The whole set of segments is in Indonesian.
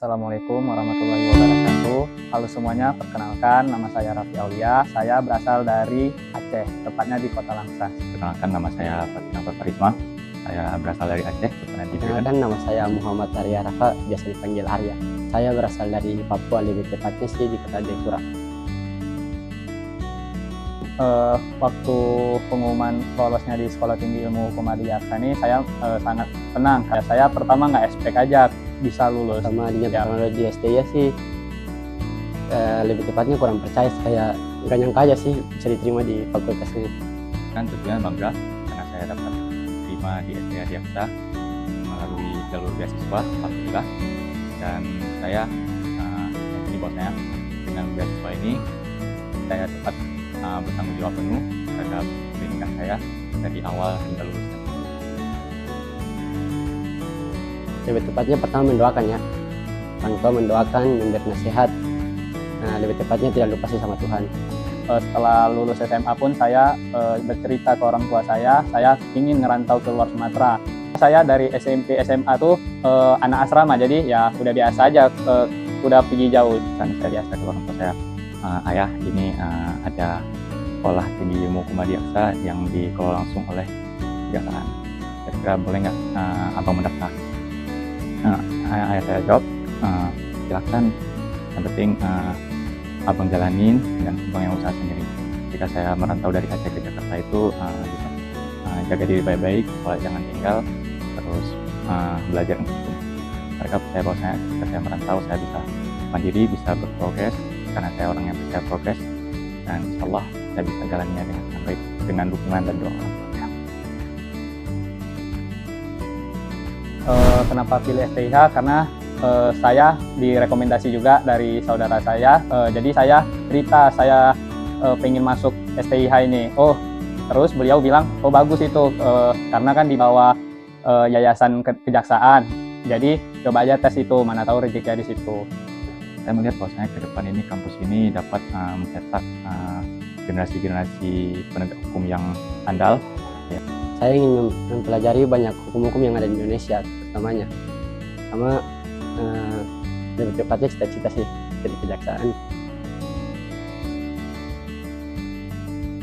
Assalamualaikum warahmatullahi wabarakatuh. Halo semuanya, perkenalkan nama saya Raffi Aulia. Saya berasal dari Aceh, tepatnya di Kota Langsa. Perkenalkan, nama saya Fatima Farisma. Saya berasal dari Aceh, tepatnya di Medan. Perkenalkan, nama saya Muhammad Arya Rafa, biasa dipanggil Arya. Saya berasal dari Papua, lebih tepatnya sih di Kota Jayapura. Waktu pengumuman lolosnya di Sekolah Tinggi Ilmu Hukum Adiaksa ini saya sangat senang. Saya pertama nggak expect aja bisa lulus. Sama dinyatakan lulus di STI sih, lebih tepatnya kurang percaya, kayak nggak nyangka aja sih bisa diterima di fakultas ini. Kan tentunya bangga karena saya dapat diterima di STI Adiaksa melalui jalur beasiswa, alhamdulillah. Dan saya yakini bahwasanya dengan beasiswa ini saya dapat bertanggung jawab penuh terhadap pendidikan saya dari awal hingga lulus. Lebih tepatnya pertama mendoakan ya, orang tua mendoakan, memberi nasihat. Nah, lebih tepatnya tidak lupa sih sama Tuhan. Setelah lulus SMA pun saya bercerita ke orang tua saya ingin ngerantau ke luar Sumatera. Saya dari SMP SMA tuh anak asrama, jadi ya udah biasa aja udah pergi jauh. Dan saya biasa ke orang tua saya, ayah, ini ada Sekolah Tinggi Ilmu Hukum Adiaksa yang dikelola langsung oleh kejaksaan. Kira-kira boleh nggak abang mendaftar? Ayah saya jawab, silakan, yang penting abang jalanin dan abang yang usaha sendiri. Jika saya merantau dari Aceh ke Jakarta itu jaga diri baik-baik, jangan tinggal, terus belajar hukum. Mereka percaya bahwa ketika saya merantau saya bisa mandiri, bisa berprogres, karena saya orang yang percaya progres, dan insya Allah saya bisa jalannya dengan baik dengan dukungan dan doa orang tua. Kenapa pilih STIH? Karena saya direkomendasi juga dari saudara saya. Jadi saya cerita saya pengen masuk STIH ini. Oh, terus beliau bilang, oh bagus itu, karena kan di bawah yayasan kejaksaan. Jadi coba aja tes itu, mana tahu rezekinya di situ. Saya melihat bahwasanya ke depan ini kampus ini dapat mencetak generasi-generasi penegak hukum yang andal. Ya. Saya ingin mempelajari banyak hukum-hukum yang ada di Indonesia, pertamanya. Sama lebih tepatnya cita-cita sih jadi kejaksaan.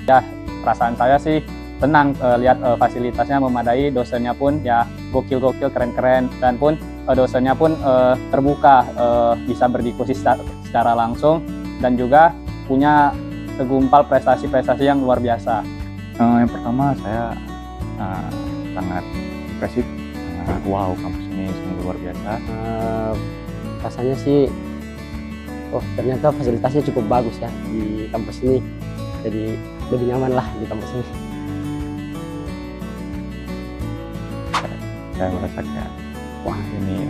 Ya, perasaan saya sih tenang lihat fasilitasnya memadai, dosennya pun ya gokil-gokil, keren-keren, dan pun dosennya pun terbuka, bisa berdiskusi secara langsung, dan juga punya segumpal prestasi-prestasi yang luar biasa. Yang pertama, saya sangat impresif, wow, kampus ini sungguh luar biasa. Rasanya sih, oh ternyata fasilitasnya cukup bagus ya di kampus ini, jadi lebih nyaman lah di kampus ini. Saya merasa kayak, wah, ini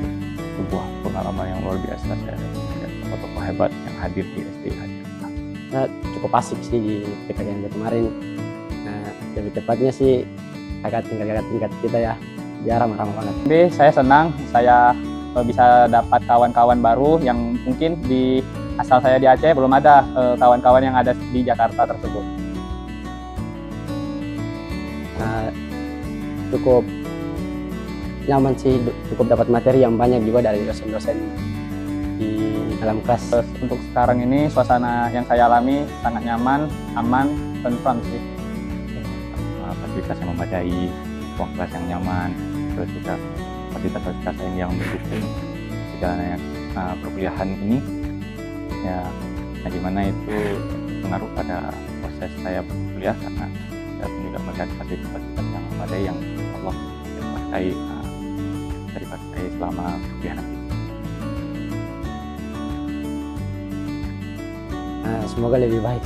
sebuah pengalaman yang luar biasa. Saya lihat tokoh-tokoh hebat yang hadir di STIH. Nah, cukup asik sih di PKKMB kemarin. Nah, lebih tepatnya sih kakak tingkat kita ya, dia ramah-ramah banget. Tapi saya senang saya bisa dapat kawan-kawan baru yang mungkin di asal saya di Aceh belum ada kawan-kawan yang ada di Jakarta tersebut. Nah, cukup nyaman sih, cukup dapat materi yang banyak juga dari dosen-dosen di dalam kelas. Untuk sekarang ini suasana yang saya alami sangat nyaman, aman, tentram sih. Fasilitas yang memadai, ruang kelas yang nyaman, terus juga fasilitas lain yang mendukung perjalanan perkuliahan ini, ya, di mana itu pengaruh pada proses saya berkuliah, karena saya pun juga melihat fasilitas yang memadai yang Allah dipakai selama perkuliahan nanti. Semoga lebih baik.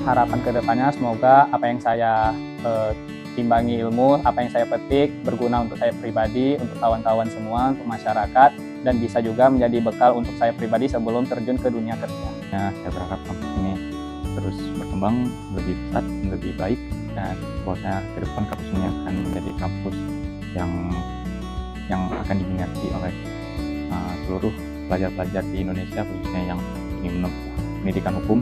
Harapan kedepannya semoga apa yang saya timbangi ilmu, apa yang saya petik berguna untuk saya pribadi, untuk kawan-kawan semua, untuk masyarakat, dan bisa juga menjadi bekal untuk saya pribadi sebelum terjun ke dunia kerja. Ya, saya berharap kampus ini terus berkembang lebih pesat, lebih baik, dan bahwasanya ke depan kampus ini akan menjadi kampus yang akan diminati oleh seluruh pelajar-pelajar di Indonesia, khususnya yang ingin menempuh pendidikan hukum.